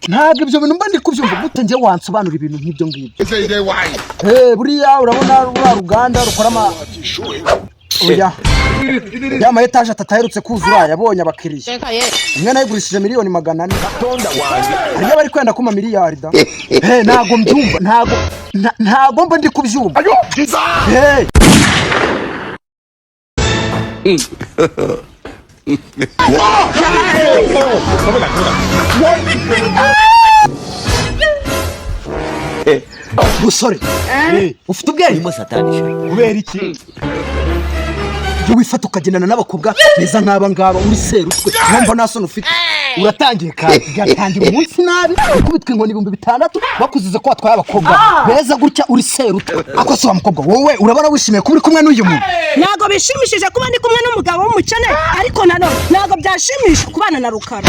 ntabwo ibyo bintu mba ndi kubyumva gute ngiye wansobanura ibintu nk'ibyo ngibyo. Buriya urabona rwa ruganda rukora oya ya ma etage atatu aherutse kuzura yabonye abakiriya. Imwe nayigurishije miliyoni 400. Hariya bari kwenda kuma miliyari da. Ntago mbyumva, ntago mba ndi kubyumva. Musore ufite ubwenge kubera iki wifata ukagendana n'abakobwa beza nk'aba ngaba uri serutwe numva nasone ufite uratangiye kandi gatangira umunsi nabi ukubitwe ngo ni 6,000 bakuzize ko watwaye abakobwa beza gutya uri serutwe akose wa mukobwa wowe urabona wishimiye kuba uri kumwe n'uyu muntu. Nago bishimishije kuba ndi kumwe n'umugabo w'umukene ariko nanone nago byashimisha kubana na Rukara.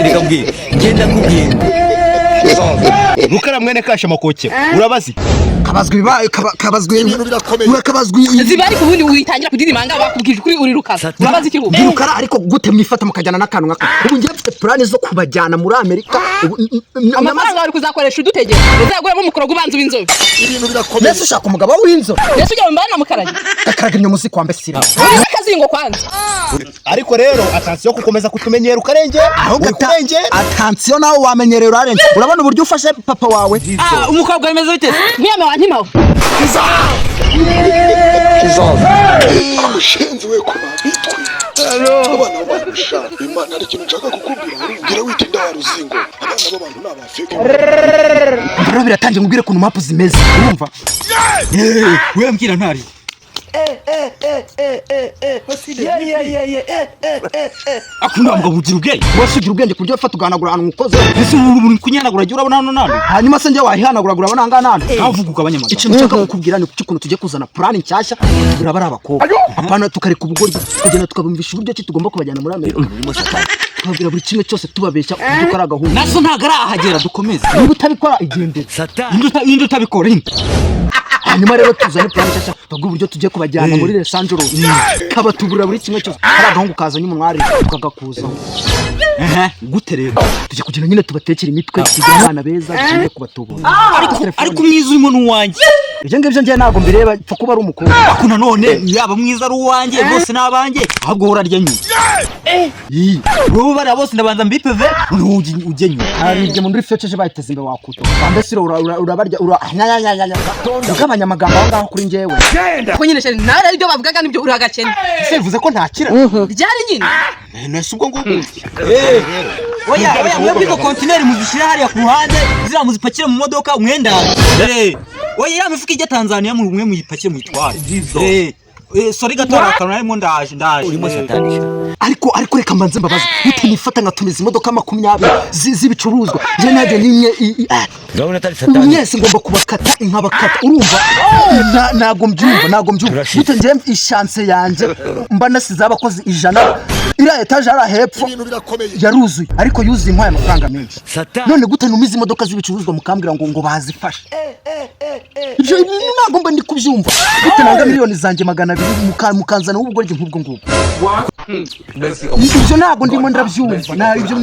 Reka mbwira genda nkubwira Rukara mwene kasha makoke urabazi kabazwi urakabazwi zibari kubundi witangira kudidimanga bakubwije kuri uri Rukara urabazi iki Rukara ariko gute mwifata mukajyana n'akantu nkaka ubu ngiye mfite plan zo kubajyana muri Amerika amafaranga ari kuzakoresha udutegera uzaguramo umukoro gubanza w'inzobe ibintu birakomeye Yesu ushaka umugabo w'inzobe Yesu ujya mbana mukarage akaraga inyomuzi kwambe sira akazingo kwanza ariko rero attention kukomeza kutumenyera ukarenge ahubwo kurenge attention nawe wamenyerera urarenge urabona uburyo ufashe papa wawe umukobwa wemeze bite mwiyame wa ntimawe Mushenzi we kuba bitwe abana barusha Imana ari kintu nshaka kukubwira ngira witinda wa ruzingo abana b'abantu n'abafeke bro biratangiye ngubwire kuntu mapu zimeze urumva we mbwira ntari akunda ngo bugira ubwenge wasugira ubwenge kuryo fata uganagura ahantu mukoze ese ubu kunyanagura jye urabona hano nane hanyuma se nje wahihanagura urabona anga nane navuga ukabanyamaga ikintu nshaka kukubwira ni kuki kuntu tujye kuzana plan nshyashya urabara abakobwa apana tukareka ubugoryi kugenda tukabumvisha uburyo ki tugomba kubajyana muri Amerika twabwira buri kimwe cyose tubabeshya dukora gahunda naso ntagara ahagera dukomeze niba utabikora igendere indi utabikora hanyuma rero tuzane plan nshyashya tubwo uburyo tujye kubajyana muri Los Angeles kaba tubura buri kimwe cyose ari agahungu kazanye umunwari tukagakuza gute rero tujye kugenda nyine tubatekera imitwe tujyana beza tujye kubatubura ariko mwiza urimo n'uwanjye ibyo ngibyo ngiye ntago mbireba pfa kuba ari umukobwa akuna none yaba mwiza ari uwanjye bose n'abanjye ahubwo urarya nyuma wowe bari bose ndabanza mbipeve ujye nyuma hari ibyo muri feceje bayiteze imbe wakuto kandi siro urabarya ugabanya amagambo aho ngaho kuri njyewe ko nyine sheri nari ibyo bavugaga nibyo uri hagakene bivuze ko ntakira ryari nyine nese ubwo ngubu oya mwebwe ko kontineri muzishira hariya ku ruhande zira muzipakire mu modoka umwenda oya ya mifuka ijya Tanzania mu umwe muyipakire muyitware sorry gatora akantu arimo ndaje urimo satanisha ariko reka mbanze mbabaza bite nifata ngatumiza imodoka 20 z'ibicuruzwa je naje nimwe gahunda tari satani mwese ngomba kubakata inkabakata urumva nago mbyumva bite nje ishanse yanje mba nasize abakozi 100 ira etage ara hepfo yaruzuye ariko yuzuye intwaye amafaranga menshi none gute numiza imodoka z'ibicuruzwa mukambwira ngo bazifashe ibyo nago mba ndi kubyumva bite nanga miliyoni zanje 200 mukanzana ubwo rye nk'ubwo ngubwo ibyo nago ndimo ndabyumva na ibyo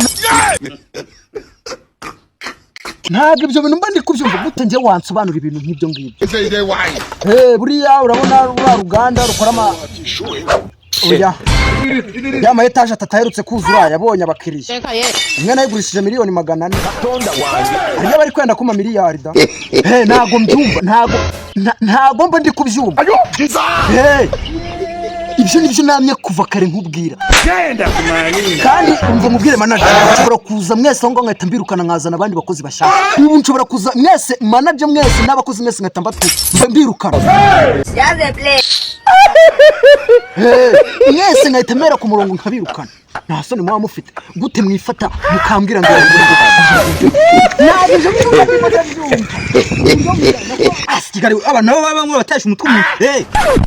ntabwo ibyo bintu mba ndi kubyumva gute ngiye wansobanura ibintu nk'ibyo ngibyo. Buriya urabona rwa ruganda rukora oya ya ma etage atatu aherutse kuzura yabonye abakiriya. Imwe nayigurishije miliyoni 400. Hariya bari kwenda kuma miliyari da. Ntago mbyumva ntago mba ndi kubyumva. Ibyo nibyo namye kuva kare nkubwira kandi umva mubwire manager nshobora kuza mwese ngo nkahita mbirukana nkazana abandi bakozi bashaka ubu nshobora kuza mwese manager mwese n'abakozi mwese nkahita mbirukana mwese nkahita mera ku murongo nkabirukana nta soni muba mufite gute mwifata mukambwira ngo asigari abana bamwe batashe umutwe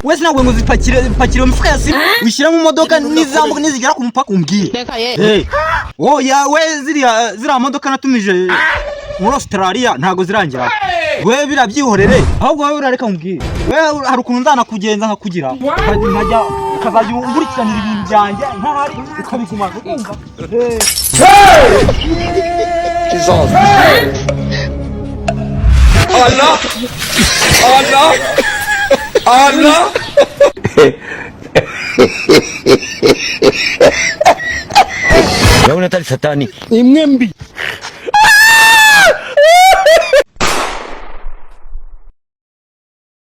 wese nagwe ngo zipakire umufuka yasi wishyira mu modoka n'izambuka n'izigera ku mupaka umbwire oya we ziriya modoka natumije muri Australia ntago zirangira we birabyihorere ahubwo wowe urareka umbwire we hari ukuntu nzana kugenza nkakugira nkajya ukazajya ungurikiranira ibintu byanjye ntahari ukabiguma ukumva Jesus. Allah. Allah. Allah. Ya unataka satani. imwe mbi